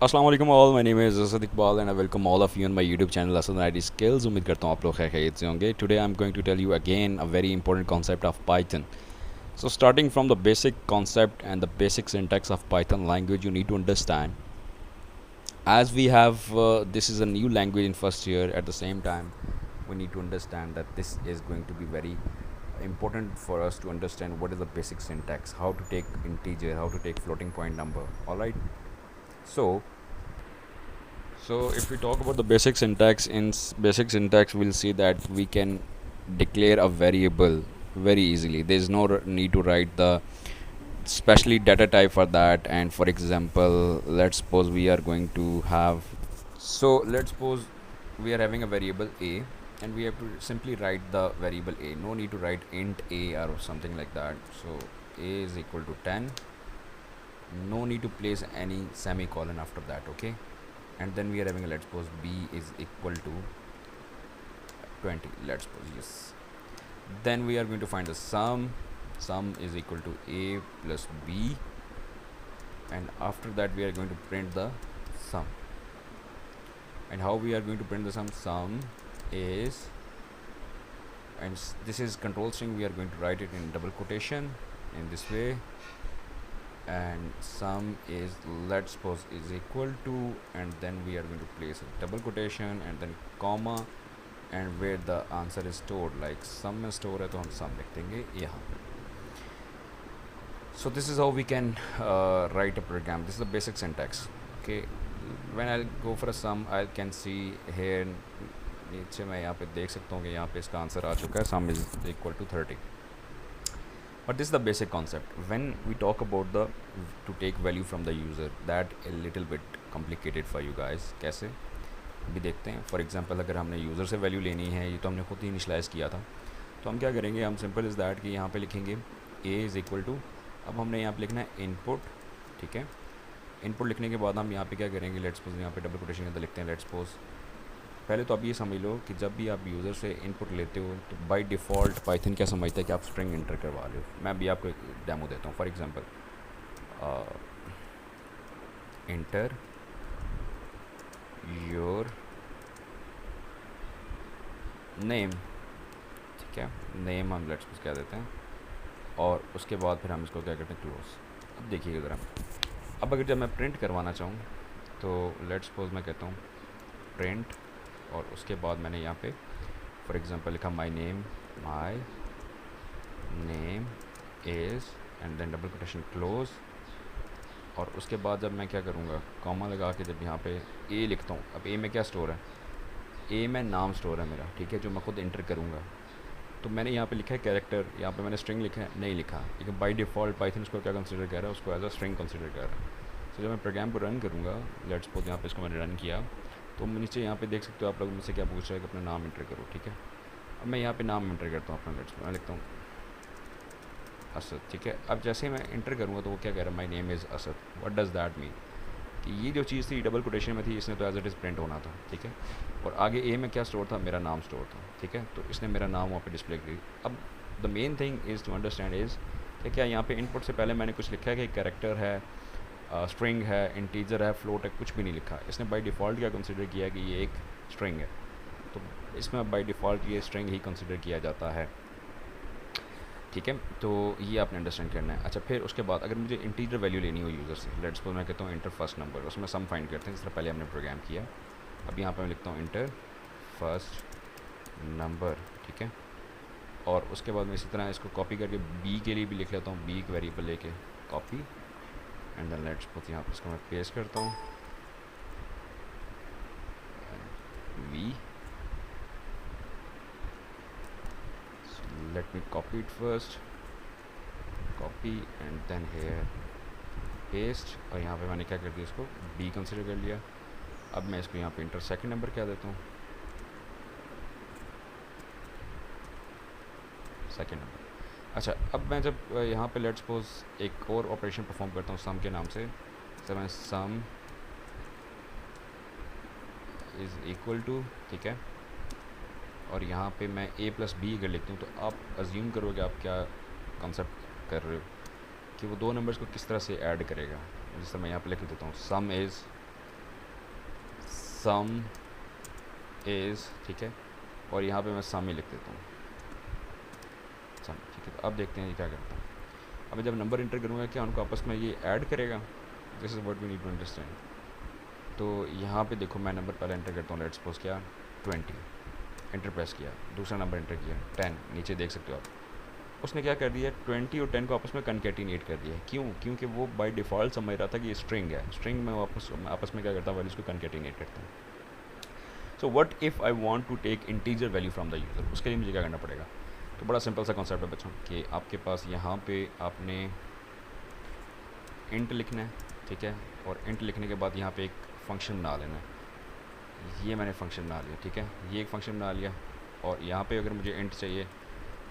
अस्सलाम वालेकुम all, my name is Asad Iqbal and I welcome all of you on my YouTube channel Asad IT skills. उम्मीद करता हूँ आप लोग खैरियत से होंगे। Today I am going to tell you again a very important concept of Python. So starting from the basic concept and the basic syntax of Python language, you need to understand. As we have, this is a new language in first year. At the same time, we need to understand that this is going to be very important for us to understand what is the basic syntax, how to take integer, how to take floating point number. All right. So if we talk about the basic syntax, basic syntax, we'll see that we can declare a variable very easily. There is no need to write the specially data type for that. And for example, let's suppose we are going to have, so let's suppose we are having a variable a, and we have to simply write the variable a. No need to write int a or something like that. So a is equal to 10. No need to place any semicolon after that. Okay. And then we are having a, let's suppose b is equal to 20, let's suppose. Yes, then we are going to find the sum is equal to a plus b, and after that we are going to print the sum. And how we are going to print the sum is, and this is control string, we are going to write it in double quotation in this way, and sum is, let's suppose, is equal to, and then we are going to place a double quotation and then comma, and where the answer is stored, like sum में store है तो हम sum लिख देंगे यहाँ पे. So this is how we can write a program. This is the basic syntax. Okay, when I'll go for a sum, I can see here नीचे मैं यहाँ पे देख सकता हूँ कि यहाँ पे इसका आंसर आ चुका है, sum is equal to 30. But this is the basic concept. When we talk about the to take value from the user, that a little bit complicated for you guys. कैसे भी देखते हैं. फॉर एग्जांपल अगर हमने user से value लेनी है, ये तो हमने खुद ही इनिशलाइज़ किया था, तो हम क्या करेंगे, हम सिंपल इज़ दैट कि यहाँ पे लिखेंगे a इज़ इक्वल टू, अब हमने यहाँ पे लिखना है इनपुट. ठीक है, इनपुट लिखने के बाद हम यहाँ पे क्या करेंगे, लेट्स सपोज यहाँ पे डबल कोटेशन के अंदर लिखते हैं लेट्स सपोज. पहले तो आप ये समझ लो कि जब भी आप यूज़र से इनपुट लेते हो तो बाय डिफ़ॉल्ट पाइथन क्या समझता है कि आप स्ट्रिंग इंटर करवा रहे हो. मैं अभी आपको एक डेमो देता हूँ. For example, inter your name. ठीक है, नेम हम लेट्स सपोज क्या देते हैं, और उसके बाद फिर हम इसको क्या करते हैं, क्लोज. अब देखिएगा ज़रा, अब अगर जब मैं प्रिंट करवाना चाहूँ तो लेट्स सपोज मैं कहता हूँ प्रिंट, और उसके बाद मैंने यहाँ पे फॉर एग्जांपल लिखा my name is, and then double quotation close, और उसके बाद जब मैं क्या करूँगा, कॉमा लगा के जब यहाँ पे ए लिखता हूँ. अब ए में क्या स्टोर है, ए में नाम स्टोर है मेरा. ठीक है, जो मैं खुद इंटर करूँगा. तो मैंने यहाँ पे लिखा है कैरेक्टर, यहाँ पे मैंने स्ट्रिंग लिखा है, नहीं लिखा, लेकिन बाय डिफ़ॉल्ट पाइथन इसको क्या कंसिडर कर रहा है, उसको एज अ स्ट्रिंग कंसिडर कर रहा है. तो जब मैं प्रोग्राम को रन करूँगा, लेट्स सपोज यहाँ पे इसको मैंने रन किया, तो नीचे यहाँ पे देख सकते हो आप लोग मुझसे क्या पूछ रहा है कि अपना नाम इंटर करो. ठीक है, अब मैं यहाँ पे नाम इंटर करता हूँ अपना. लेट्स मैं लिखता हूँ असद. ठीक है, अब जैसे मैं इंटर करूँगा तो वो क्या कह रहा है, my name is Asad. What does that mean कि ये जो चीज़ थी डबल कोटेशन में थी, इसने तो एज इट इज़ प्रिंट होना था. ठीक है, और आगे ए में क्या स्टोर था, मेरा नाम स्टोर था. ठीक है, तो इसने मेरा नाम वहाँ पे डिस्प्ले की. अब the main thing is to understand is कि क्या यहाँ पे इनपुट से पहले मैंने कुछ लिखा है कि कैरेक्टर है, स्ट्रिंग है, इंटीजर है, फ्लोट है, कुछ भी नहीं लिखा. इसने बाय डिफ़ॉल्ट क्या कंसिडर किया कि ये एक स्ट्रिंग है, तो इसमें बाय डिफ़ॉल्ट ये स्ट्रिंग ही कंसिडर किया जाता है. ठीक है, तो ये आपने अंडरस्टैंड करना है. अच्छा, फिर उसके बाद अगर मुझे इंटीजर वैल्यू लेनी हो यूज़र से, लेट्स सपोज मैं कहता हूँ इंटर फर्स्ट नंबर, उसमें सम फाइंड करते हैं जिस तरह पहले हमने प्रोग्राम किया. अब यहाँ पे मैं लिखता हूँ इंटर फर्स्ट नंबर. ठीक है, और उसके बाद मैं इसी तरह इसको कॉपी करके बी के लिए भी लिख लेता हूँ, बी एक वेरिएबल लेके copy, and then let's suppose यहाँ पर इसको मैं पेस्ट करता हूँ वी. Let me copy it first, copy and then here paste, और यहाँ पे मैंने क्या कर दिया, इसको b कंसिडर कर लिया. अब मैं इसको यहाँ पे इंटर सेकंड नंबर क्या देता हूँ, सेकंड नंबर. अच्छा, अब मैं जब यहाँ पे लेट्स सपोज एक और ऑपरेशन परफॉर्म करता हूँ सम के नाम से, तो मैं सम इज़ इक्वल टू. ठीक है, और यहाँ पे मैं a प्लस बी अगर लिखता हूँ तो आप अज्यूम करोगे आप क्या कॉन्सेप्ट कर रहे हो कि वो दो नंबर्स को किस तरह से ऐड करेगा. जिस तरह मैं यहाँ पे लिख देता हूँ सम इज़ सम इज़, ठीक है, और यहाँ पे मैं सम ही लिख देता हूँ, सम, ठीक है। तो अब देखते हैं ये क्या करता है। अब जब नंबर इंटर करूँगा क्या उनको आपस में ये ऐड करेगा? This is what we need to understand. तो यहाँ पे देखो मैं नंबर पहले इंटर करता हूँ, लेट्स सपोज क्या 20, इंटर प्रेस किया, दूसरा नंबर इंटर किया 10, नीचे देख सकते हो आप, उसने क्या कर दिया 20 और 10 को आपस में कनकेटिनेट कर दिया। क्यों? क्योंकि वो बाय डिफ़ॉल्ट समझ रहा था कि ये स्ट्रिंग है, स्ट्रिंग में आपस में क्या करता हूँ, वैल्यूज़ को कनकेटिनेट करता हूँ। So what if I want to take integer value from the user, उसके लिए मुझे क्या करना पड़ेगा? तो बड़ा सिंपल सा कॉन्सेप्ट है बच्चों कि आपके पास यहाँ पे आपने इंट लिखना है, ठीक है, और इंट लिखने के बाद यहाँ पे एक फंक्शन बना लेना है। ये मैंने फंक्शन बना लिया, ठीक है, ये एक फंक्शन बना लिया, और यहाँ पे अगर मुझे इंट चाहिए,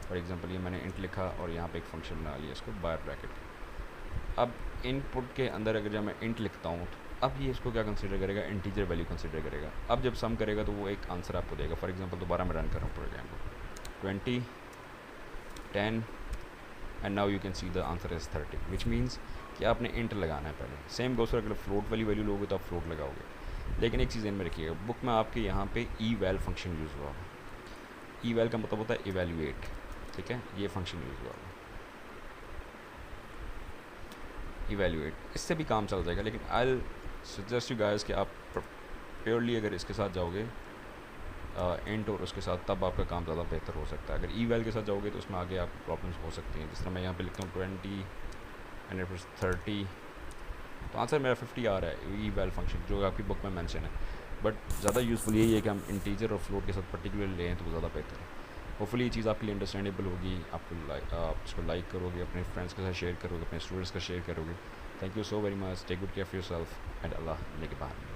फॉर एग्जांपल ये मैंने इंट लिखा और यहाँ पे एक फंक्शन बना लिया, इसको बार ब्रैकेट। अब इनपुट के अंदर अगर जब मैं इंट लिखता हूँ तो अब ये इसको क्या कंसिडर करेगा? इंटीजर वैल्यू कंसिडर करेगा। अब जब सम करेगा तो वो एक आंसर आपको देगा। फॉर एग्जांपल दोबारा मैं रन कर रहा हूँ प्रोग्राम को, 20 10 and now you can see the answer is 30, which means कि आपने इंट लगाना है पहले। सेम गोस अगर फ्लोट वाली वैल्यू लोगे तो आप फ्लोट लगाओगे। लेकिन एक चीज़ इन में रखिएगा, बुक में आपके यहाँ पे ई वैल फंक्शन यूज़ हुआ होगा। ई वैल का मतलब होता है इवेल्यूएट, ठीक है, ये फंक्शन यूज़ हुआ होगा इवेल्यूएट, इससे भी काम चल जाएगा। लेकिन आई सजेस्ट यू गाइस कि आप प्योरली अगर इसके साथ जाओगे इंट और उसके साथ, तब आपका काम ज़्यादा बेहतर हो सकता है। अगर ई वैल के साथ जाओगे तो उसमें आगे आप प्रॉब्लम्स हो सकती हैं। जिस तरह मैं यहाँ पे लिखता हूँ 20 एंड 30, तो आंसर मेरा 50 आ रहा है ई वैल फंक्शन जो आपकी बुक में मेंशन है। बट ज़्यादा यूज़फुल यही है कि हम इंटीजर और फ्लोट के साथ पर्टिकुलर लें तो ज़्यादा बेहतर है। होपफुली ये चीज़ आपके लिए अंडरस्टैंडेबल होगी। आप इसको लाइक करोगे, अपने फ्रेंड्स के साथ शेयर करोगे, अपने स्टूडेंट्स का शेयर करोगे। Thank you so very much, take good care of yourself and अल्लाह निगहबान।